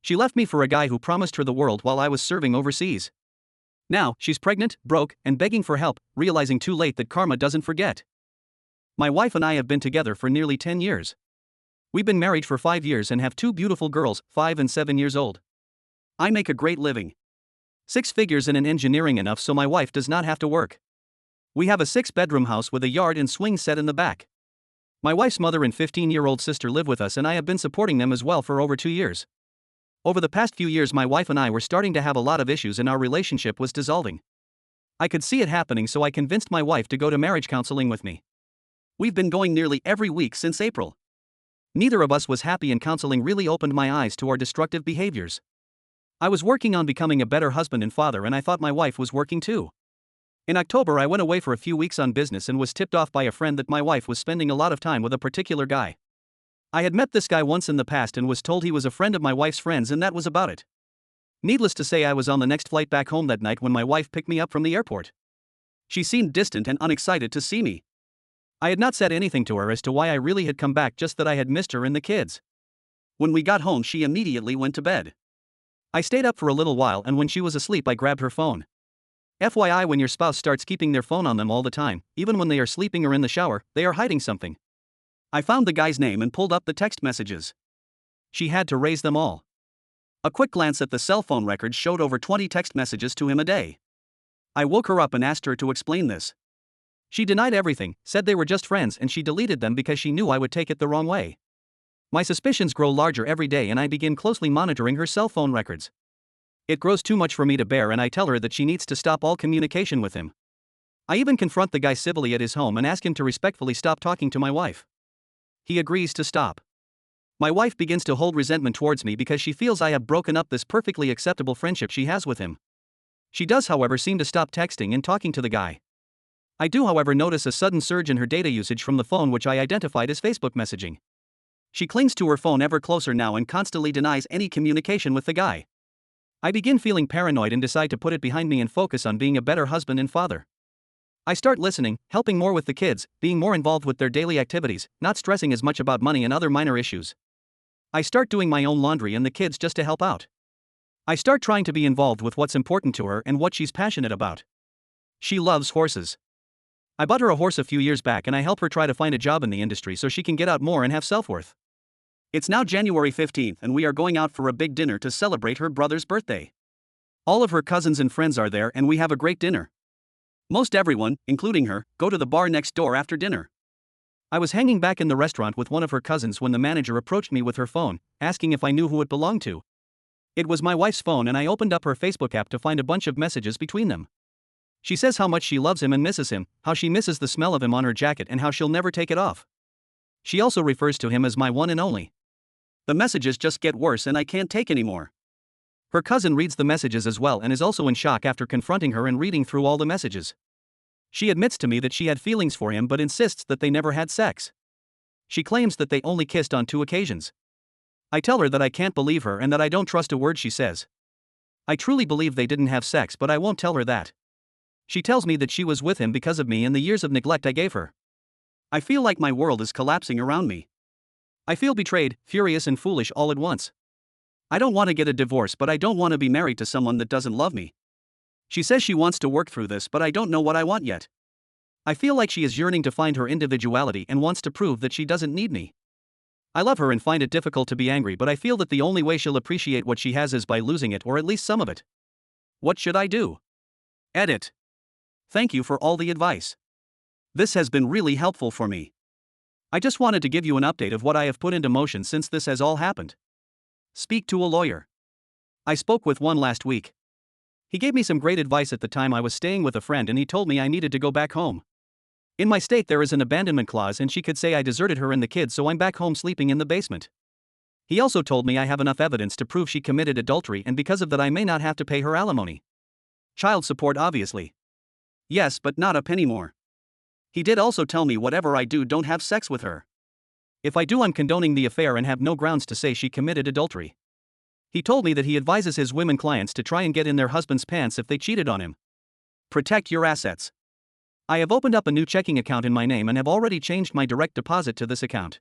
She left me for a guy who promised her the world while I was serving overseas. Now, she's pregnant, broke, and begging for help, realizing too late that karma doesn't forget. My wife and I have been together for nearly 10 years. We've been married for 5 years and have 2 beautiful girls, 5 and 7 years old. I make a great living. 6 figures in engineering, enough so my wife does not have to work. We have a 6-bedroom house with a yard and swing set in the back. My wife's mother and 15-year-old sister live with us, and I have been supporting them as well for over 2 years. Over the past few years, my wife and I were starting to have a lot of issues and our relationship was dissolving. I could see it happening, so I convinced my wife to go to marriage counseling with me. We've been going nearly every week since April. Neither of us was happy, and counseling really opened my eyes to our destructive behaviors. I was working on becoming a better husband and father, and I thought my wife was working too. In October, I went away for a few weeks on business and was tipped off by a friend that my wife was spending a lot of time with a particular guy. I had met this guy once in the past and was told he was a friend of my wife's friends, and that was about it. Needless to say, I was on the next flight back home that night when my wife picked me up from the airport. She seemed distant and unexcited to see me. I had not said anything to her as to why I really had come back, just that I had missed her and the kids. When we got home, she immediately went to bed. I stayed up for a little while, and when she was asleep, I grabbed her phone. FYI, when your spouse starts keeping their phone on them all the time, even when they are sleeping or in the shower, they are hiding something. I found the guy's name and pulled up the text messages. She had to raise them all. A quick glance at the cell phone records showed over 20 text messages to him a day. I woke her up and asked her to explain this. She denied everything, said they were just friends, and she deleted them because she knew I would take it the wrong way. My suspicions grow larger every day, and I begin closely monitoring her cell phone records. It grows too much for me to bear, and I tell her that she needs to stop all communication with him. I even confront the guy civilly at his home and ask him to respectfully stop talking to my wife. He agrees to stop. My wife begins to hold resentment towards me because she feels I have broken up this perfectly acceptable friendship she has with him. She does, however, seem to stop texting and talking to the guy. I do, however, notice a sudden surge in her data usage from the phone, which I identified as Facebook messaging. She clings to her phone ever closer now and constantly denies any communication with the guy. I begin feeling paranoid and decide to put it behind me and focus on being a better husband and father. I start listening, helping more with the kids, being more involved with their daily activities, not stressing as much about money and other minor issues. I start doing my own laundry and the kids just to help out. I start trying to be involved with what's important to her and what she's passionate about. She loves horses. I bought her a horse a few years back, and I help her try to find a job in the industry so she can get out more and have self-worth. It's now January 15th, and we are going out for a big dinner to celebrate her brother's birthday. All of her cousins and friends are there, and we have a great dinner. Most everyone, including her, go to the bar next door after dinner. I was hanging back in the restaurant with one of her cousins when the manager approached me with her phone, asking if I knew who it belonged to. It was my wife's phone, and I opened up her Facebook app to find a bunch of messages between them. She says how much she loves him and misses him, how she misses the smell of him on her jacket, and how she'll never take it off. She also refers to him as my one and only. The messages just get worse, and I can't take anymore. Her cousin reads the messages as well and is also in shock after confronting her and reading through all the messages. She admits to me that she had feelings for him but insists that they never had sex. She claims that they only kissed on 2 occasions. I tell her that I can't believe her and that I don't trust a word she says. I truly believe they didn't have sex, but I won't tell her that. She tells me that she was with him because of me and the years of neglect I gave her. I feel like my world is collapsing around me. I feel betrayed, furious, and foolish all at once. I don't want to get a divorce, but I don't want to be married to someone that doesn't love me. She says she wants to work through this, but I don't know what I want yet. I feel like she is yearning to find her individuality and wants to prove that she doesn't need me. I love her and find it difficult to be angry, but I feel that the only way she'll appreciate what she has is by losing it, or at least some of it. What should I do? Edit. Thank you for all the advice. This has been really helpful for me. I just wanted to give you an update of what I have put into motion since this has all happened. Speak to a lawyer. I spoke with one last week. He gave me some great advice at the time. I was staying with a friend and he told me I needed to go back home. In my state there is an abandonment clause, and she could say I deserted her and the kids, so I'm back home sleeping in the basement. He also told me I have enough evidence to prove she committed adultery, and because of that I may not have to pay her alimony. Child support, obviously. Yes, but not a penny more. He did also tell me whatever I do, don't have sex with her. If I do, I'm condoning the affair and have no grounds to say she committed adultery. He told me that he advises his women clients to try and get in their husband's pants if they cheated on him. Protect your assets. I have opened up a new checking account in my name and have already changed my direct deposit to this account.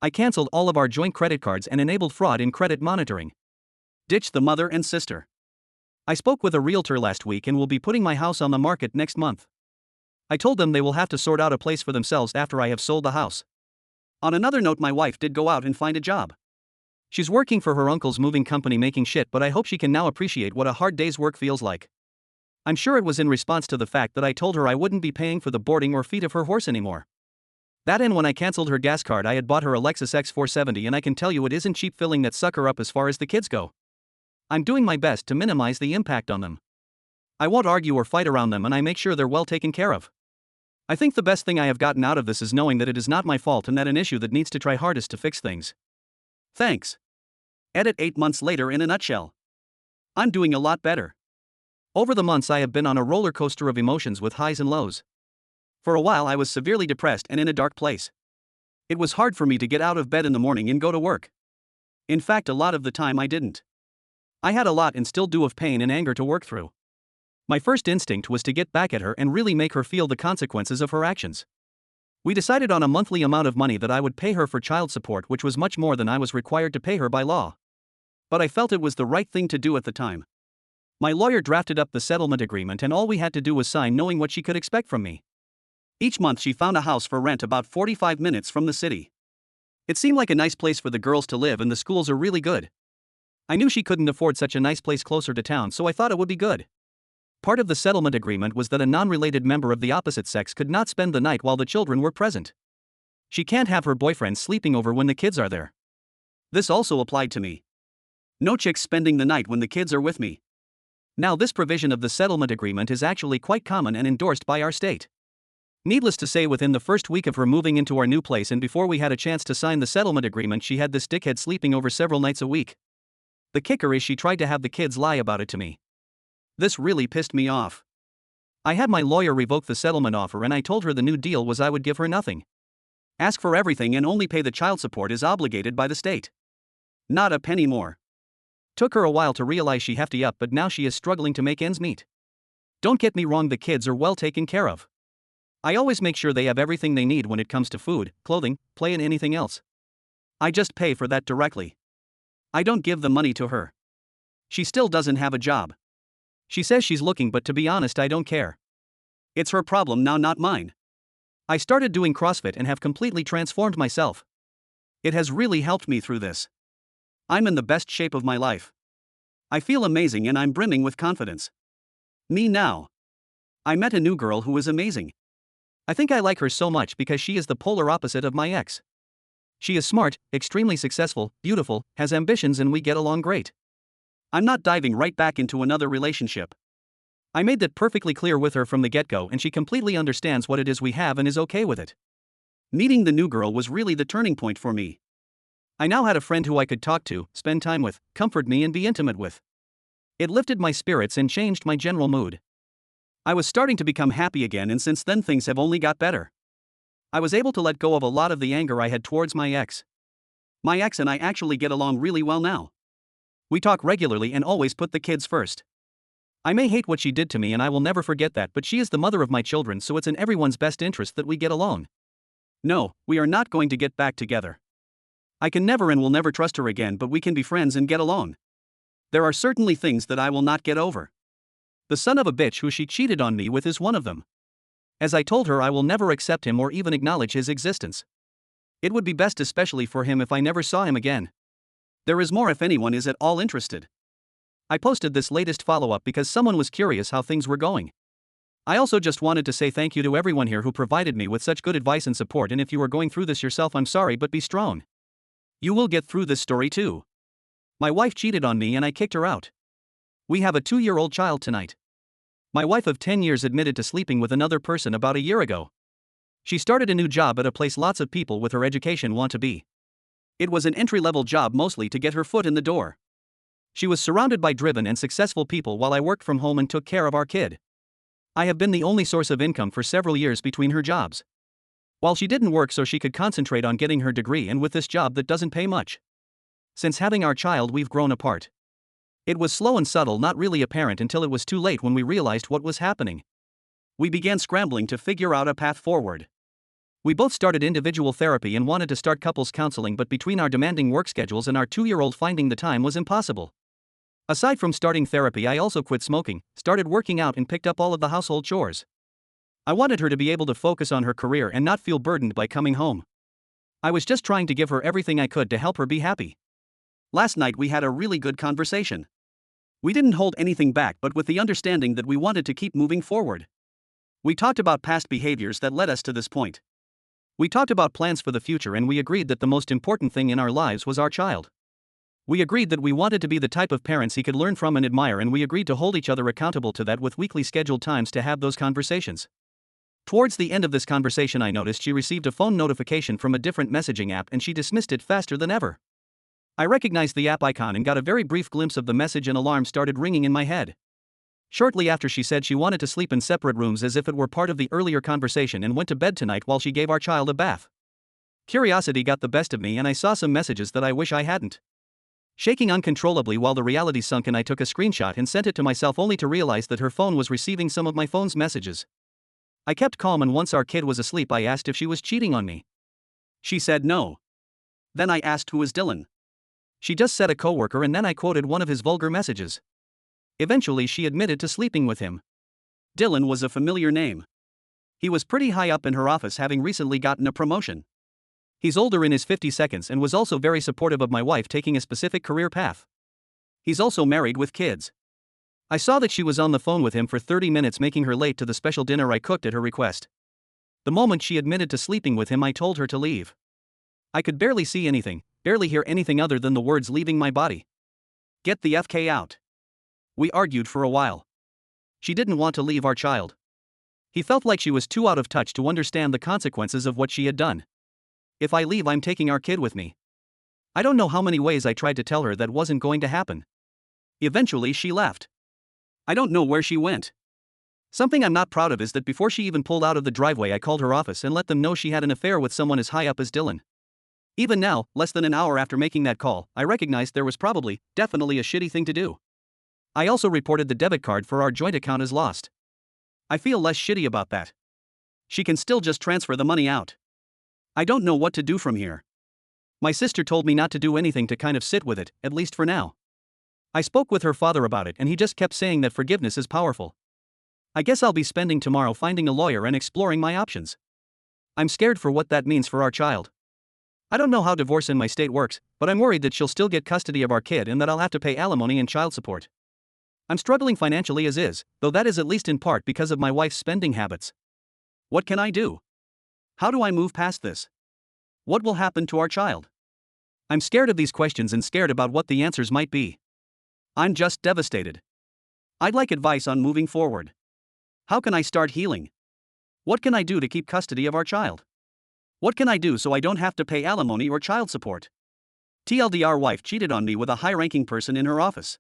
I canceled all of our joint credit cards and enabled fraud in credit monitoring. Ditch the mother and sister. I spoke with a realtor last week and will be putting my house on the market next month. I told them they will have to sort out a place for themselves after I have sold the house. On another note, my wife did go out and find a job. She's working for her uncle's moving company making shit, but I hope she can now appreciate what a hard day's work feels like. I'm sure it was in response to the fact that I told her I wouldn't be paying for the boarding or feed of her horse anymore. That and when I cancelled her gas card, I had bought her a Lexus X470, and I can tell you it isn't cheap filling that sucker up as far as the kids go. I'm doing my best to minimize the impact on them. I won't argue or fight around them, and I make sure they're well taken care of. I think the best thing I have gotten out of this is knowing that it is not my fault and that an issue that needs to try hardest to fix things. Thanks. Edit 8 months later in a nutshell. I'm doing a lot better. Over the months I have been on a roller coaster of emotions with highs and lows. For a while I was severely depressed and in a dark place. It was hard for me to get out of bed in the morning and go to work. In fact, a lot of the time I didn't. I had a lot and still do of pain and anger to work through. My first instinct was to get back at her and really make her feel the consequences of her actions. We decided on a monthly amount of money that I would pay her for child support, which was much more than I was required to pay her by law. But I felt it was the right thing to do at the time. My lawyer drafted up the settlement agreement, and all we had to do was sign, knowing what she could expect from me. Each month she found a house for rent about 45 minutes from the city. It seemed like a nice place for the girls to live, and the schools are really good. I knew she couldn't afford such a nice place closer to town, so I thought it would be good. Part of the settlement agreement was that a non-related member of the opposite sex could not spend the night while the children were present. She can't have her boyfriend sleeping over when the kids are there. This also applied to me. No chicks spending the night when the kids are with me. Now, this provision of the settlement agreement is actually quite common and endorsed by our state. Needless to say, within the first week of her moving into our new place and before we had a chance to sign the settlement agreement, she had this dickhead sleeping over several nights a week. The kicker is she tried to have the kids lie about it to me. This really pissed me off. I had my lawyer revoke the settlement offer, and I told her the new deal was I would give her nothing. Ask for everything and only pay the child support as obligated by the state. Not a penny more. Took her a while to realize she hefty up, but now she is struggling to make ends meet. Don't get me wrong, the kids are well taken care of. I always make sure they have everything they need when it comes to food, clothing, play, and anything else. I just pay for that directly. I don't give the money to her. She still doesn't have a job. She says she's looking, but to be honest, I don't care. It's her problem now, not mine. I started doing CrossFit and have completely transformed myself. It has really helped me through this. I'm in the best shape of my life. I feel amazing and I'm brimming with confidence. Me now. I met a new girl who is amazing. I think I like her so much because she is the polar opposite of my ex. She is smart, extremely successful, beautiful, has ambitions, and we get along great. I'm not diving right back into another relationship. I made that perfectly clear with her from the get-go, and she completely understands what it is we have and is okay with it. Meeting the new girl was really the turning point for me. I now had a friend who I could talk to, spend time with, comfort me, and be intimate with. It lifted my spirits and changed my general mood. I was starting to become happy again, and since then things have only got better. I was able to let go of a lot of the anger I had towards my ex. My ex and I actually get along really well now. We talk regularly and always put the kids first. I may hate what she did to me, and I will never forget that, but she is the mother of my children, so it's in everyone's best interest that we get along. No, we are not going to get back together. I can never and will never trust her again, but we can be friends and get along. There are certainly things that I will not get over. The son of a bitch who she cheated on me with is one of them. As I told her, I will never accept him or even acknowledge his existence. It would be best, especially for him, if I never saw him again. There is more if anyone is at all interested. I posted this latest follow-up because someone was curious how things were going. I also just wanted to say thank you to everyone here who provided me with such good advice and support, and if you are going through this yourself, I'm sorry, but be strong. You will get through this story too. My wife cheated on me and I kicked her out. We have a 2-year-old child tonight. My wife of 10 years admitted to sleeping with another person about a year ago. She started a new job at a place lots of people with her education want to be. It was an entry-level job, mostly to get her foot in the door. She was surrounded by driven and successful people while I worked from home and took care of our kid. I have been the only source of income for several years between her jobs. While she didn't work so she could concentrate on getting her degree, and with this job that doesn't pay much. Since having our child, we've grown apart. It was slow and subtle, not really apparent until it was too late when we realized what was happening. We began scrambling to figure out a path forward. We both started individual therapy and wanted to start couples counseling, but between our demanding work schedules and our 2-year-old, finding the time was impossible. Aside from starting therapy, I also quit smoking, started working out, and picked up all of the household chores. I wanted her to be able to focus on her career and not feel burdened by coming home. I was just trying to give her everything I could to help her be happy. Last night we had a really good conversation. We didn't hold anything back, but with the understanding that we wanted to keep moving forward. We talked about past behaviors that led us to this point. We talked about plans for the future, and we agreed that the most important thing in our lives was our child. We agreed that we wanted to be the type of parents he could learn from and admire, and we agreed to hold each other accountable to that with weekly scheduled times to have those conversations. Towards the end of this conversation, I noticed she received a phone notification from a different messaging app and she dismissed it faster than ever. I recognized the app icon and got a very brief glimpse of the message, and alarm started ringing in my head. Shortly after, she said she wanted to sleep in separate rooms as if it were part of the earlier conversation, and went to bed tonight while she gave our child a bath. Curiosity got the best of me and I saw some messages that I wish I hadn't. Shaking uncontrollably while the reality sunk in, I took a screenshot and sent it to myself, only to realize that her phone was receiving some of my phone's messages. I kept calm, and once our kid was asleep I asked if she was cheating on me. She said no. Then I asked who was Dylan. She just said a coworker, and then I quoted one of his vulgar messages. Eventually she admitted to sleeping with him. Dylan was a familiar name. He was pretty high up in her office, having recently gotten a promotion. He's older, in his 50s, and was also very supportive of my wife taking a specific career path. He's also married with kids. I saw that she was on the phone with him for 30 minutes, making her late to the special dinner I cooked at her request. The moment she admitted to sleeping with him, I told her to leave. I could barely see anything, barely hear anything other than the words leaving my body. Get the FK out. We argued for a while. She didn't want to leave our child. He felt like she was too out of touch to understand the consequences of what she had done. If I leave, I'm taking our kid with me. I don't know how many ways I tried to tell her that wasn't going to happen. Eventually she left. I don't know where she went. Something I'm not proud of is that before she even pulled out of the driveway, I called her office and let them know she had an affair with someone as high up as Dylan. Even now, less than an hour after making that call, I recognized there was definitely a shitty thing to do. I also reported the debit card for our joint account as lost. I feel less shitty about that. She can still just transfer the money out. I don't know what to do from here. My sister told me not to do anything, to kind of sit with it, at least for now. I spoke with her father about it, and he just kept saying that forgiveness is powerful. I guess I'll be spending tomorrow finding a lawyer and exploring my options. I'm scared for what that means for our child. I don't know how divorce in my state works, but I'm worried that she'll still get custody of our kid and that I'll have to pay alimony and child support. I'm struggling financially as is, though that is at least in part because of my wife's spending habits. What can I do? How do I move past this? What will happen to our child? I'm scared of these questions and scared about what the answers might be. I'm just devastated. I'd like advice on moving forward. How can I start healing? What can I do to keep custody of our child? What can I do so I don't have to pay alimony or child support? TLDR: wife cheated on me with a high-ranking person in her office.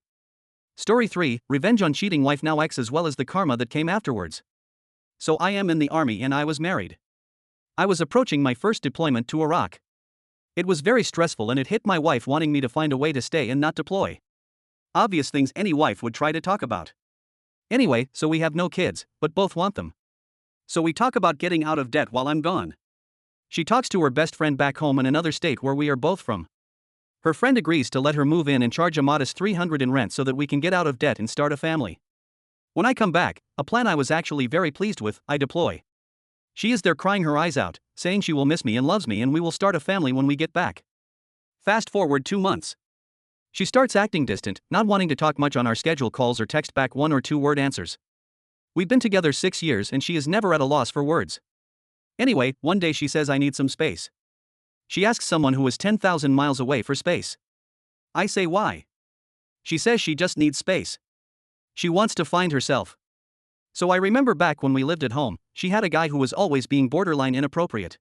Story 3, revenge on cheating wife, now ex, as well as the karma that came afterwards. So I am in the army and I was married. I was approaching my first deployment to Iraq. It was very stressful and it hit my wife wanting me to find a way to stay and not deploy. Obvious things any wife would try to talk about. Anyway, so we have no kids, but both want them. So we talk about getting out of debt while I'm gone. She talks to her best friend back home in another state where we are both from. Her friend agrees to let her move in and charge a modest $300 in rent so that we can get out of debt and start a family. When I come back, a plan I was actually very pleased with, I deploy. She is there crying her eyes out, saying she will miss me and loves me and we will start a family when we get back. Fast forward 2 months. She starts acting distant, not wanting to talk much on our scheduled calls or text back 1 or 2 word answers. We've been together 6 years and she is never at a loss for words. Anyway, one day she says I need some space. She asks someone who is 10,000 miles away for space. I say why? She says she just needs space. She wants to find herself. So I remember back when we lived at home, she had a guy who was always being borderline inappropriate.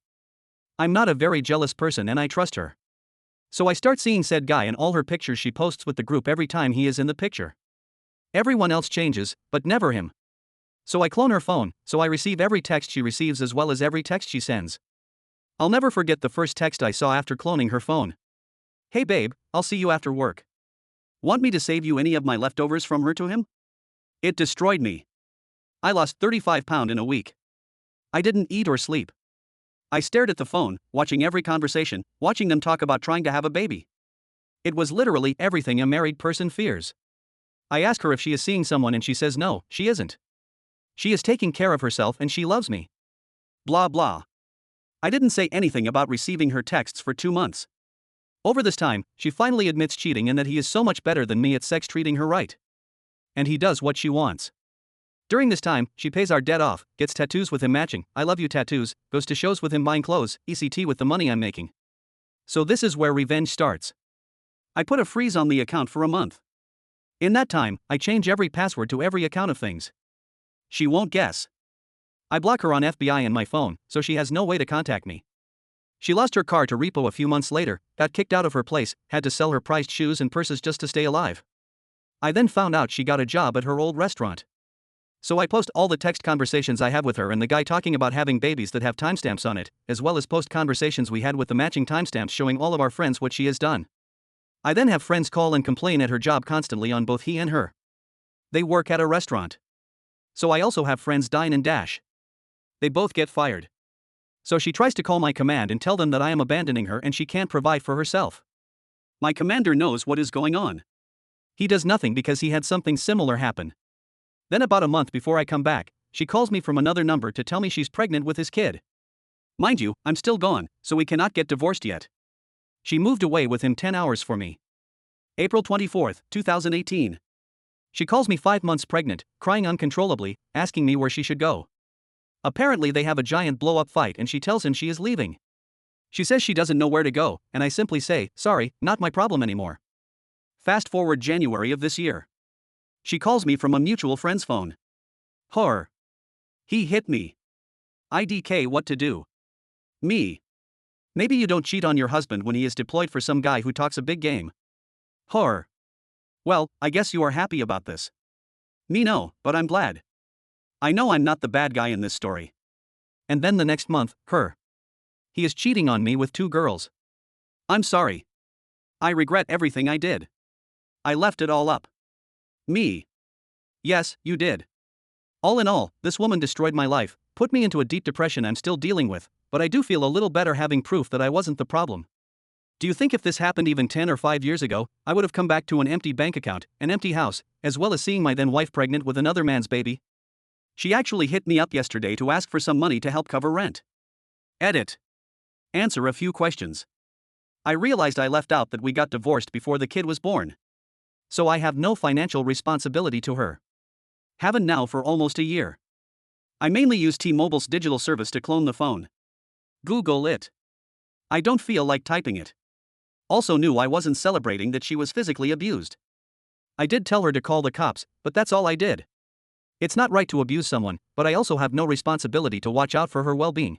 I'm not a very jealous person and I trust her. So I start seeing said guy in all her pictures she posts with the group every time he is in the picture. Everyone else changes, but never him. So I clone her phone, so I receive every text she receives as well as every text she sends. I'll never forget the first text I saw after cloning her phone. Hey babe, I'll see you after work. Want me to save you any of my leftovers from her to him? It destroyed me. I lost 35 pounds in a week. I didn't eat or sleep. I stared at the phone, watching every conversation, watching them talk about trying to have a baby. It was literally everything a married person fears. I ask her if she is seeing someone and she says no, she isn't. She is taking care of herself and she loves me. Blah blah. I didn't say anything about receiving her texts for 2 months. Over this time, she finally admits cheating and that he is so much better than me at sex, treating her right. And he does what she wants. During this time, she pays our debt off, gets tattoos with him matching I love you tattoos, goes to shows with him buying clothes, ECT with the money I'm making. So this is where revenge starts. I put a freeze on the account for a month. In that time, I change every password to every account of things. She won't guess. I block her on FBI and my phone, so she has no way to contact me. She lost her car to repo a few months later, got kicked out of her place, had to sell her prized shoes and purses just to stay alive. I then found out she got a job at her old restaurant. So I post all the text conversations I have with her and the guy talking about having babies that have timestamps on it, as well as post conversations we had with the matching timestamps showing all of our friends what she has done. I then have friends call and complain at her job constantly on both he and her. They work at a restaurant. So I also have friends dine and dash. They both get fired. So she tries to call my command and tell them that I am abandoning her and she can't provide for herself. My commander knows what is going on. He does nothing because he had something similar happen. Then about a month before I come back, she calls me from another number to tell me she's pregnant with his kid. Mind you, I'm still gone, so we cannot get divorced yet. She moved away within 10 hours for me. April 24, 2018. She calls me 5 months pregnant, crying uncontrollably, asking me where she should go. Apparently they have a giant blow-up fight and she tells him she is leaving. She says she doesn't know where to go, and I simply say, sorry, not my problem anymore. Fast forward January of this year. She calls me from a mutual friend's phone. Horror. He hit me. IDK, what to do? Me. Maybe you don't cheat on your husband when he is deployed for some guy who talks a big game. Horror. Well, I guess you are happy about this. Me no, but I'm glad. I know I'm not the bad guy in this story. And then the next month, her. He is cheating on me with 2 girls. I'm sorry. I regret everything I did. I left it all up. Me. Yes, you did. All in all, this woman destroyed my life, put me into a deep depression I'm still dealing with, but I do feel a little better having proof that I wasn't the problem. Do you think if this happened even 10 or 5 years ago, I would have come back to an empty bank account, an empty house, as well as seeing my then wife pregnant with another man's baby? She actually hit me up yesterday to ask for some money to help cover rent. Edit. Answer a few questions. I realized I left out that we got divorced before the kid was born. So I have no financial responsibility to her. Haven't now for almost a year. I mainly use T-Mobile's digital service to clone the phone. Google it. I don't feel like typing it. Also knew I wasn't celebrating that she was physically abused. I did tell her to call the cops, but that's all I did. It's not right to abuse someone, but I also have no responsibility to watch out for her well-being.